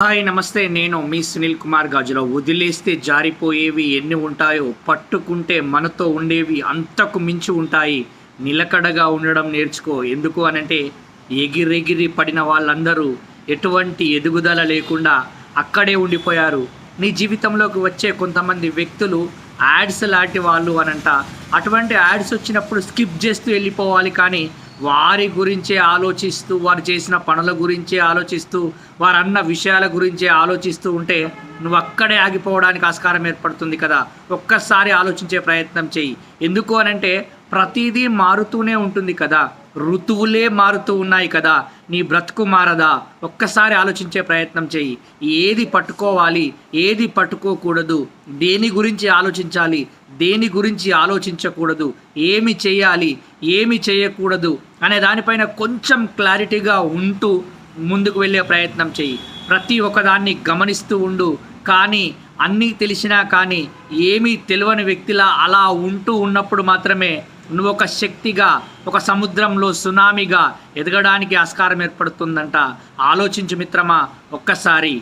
Hi నమస్తే. నేను మీ సునీల్ కుమార్ గాజులో. వదిలేస్తే జారిపోయేవి ఎన్ని ఉంటాయో, పట్టుకుంటే మనతో ఉండేవి అంతకు మించి ఉంటాయి. నిలకడగా ఉండడం నేర్చుకో. ఎందుకు అనంటే ఎగిరెగిరి పడిన వాళ్ళందరూ ఎటువంటి ఎదుగుదల లేకుండా అక్కడే ఉండిపోయారు. నీ జీవితంలోకి వచ్చే కొంతమంది వ్యక్తులు యాడ్స్ లాంటి వాళ్ళు అనంట. అటువంటి యాడ్స్ వచ్చినప్పుడు స్కిప్ చేస్తూ వెళ్ళిపోవాలి, కానీ వారి గురించే ఆలోచిస్తూ, వారు చేసిన పనుల గురించే ఆలోచిస్తూ, వారు అన్న విషయాల గురించే ఆలోచిస్తూ ఉంటే నువ్వు అక్కడే ఆగిపోవడానికి ఆస్కారం ఏర్పడుతుంది కదా. ఒక్కసారి ఆలోచించే ప్రయత్నం చెయ్యి. ఎందుకు అనంటే ప్రతిదీ మారుతూనే ఉంటుంది కదా, ఋతువులే మారుతూ ఉన్నాయి కదా. నీ బ్రతుకు మారదా? ఒక్కసారి ఆలోచించే ప్రయత్నం చెయ్యి. ఏది పట్టుకోవాలి, ఏది పట్టుకోకూడదు, దేని గురించి ఆలోచించాలి, దేని గురించి ఆలోచించకూడదు, ఏమి చేయాలి, ఏమి చేయకూడదు అనే దానిపైన కొంచెం క్లారిటీగా ఉంటూ ముందుకు వెళ్ళే ప్రయత్నం చెయ్యి. ప్రతి ఒక్కదాన్ని గమనిస్తూ ఉండు. కానీ అన్నీ తెలిసినా కానీ ఏమీ తెలియని వ్యక్తిలా అలా ఉంటూ ఉన్నప్పుడు మాత్రమే నువ్వు ఒక శక్తిగా, ఒక సముద్రంలో సునామీగా ఎదగడానికి ఆస్కారం ఏర్పడుతుందంట. ఆలోచించు మిత్రమా ఒక్కసారి.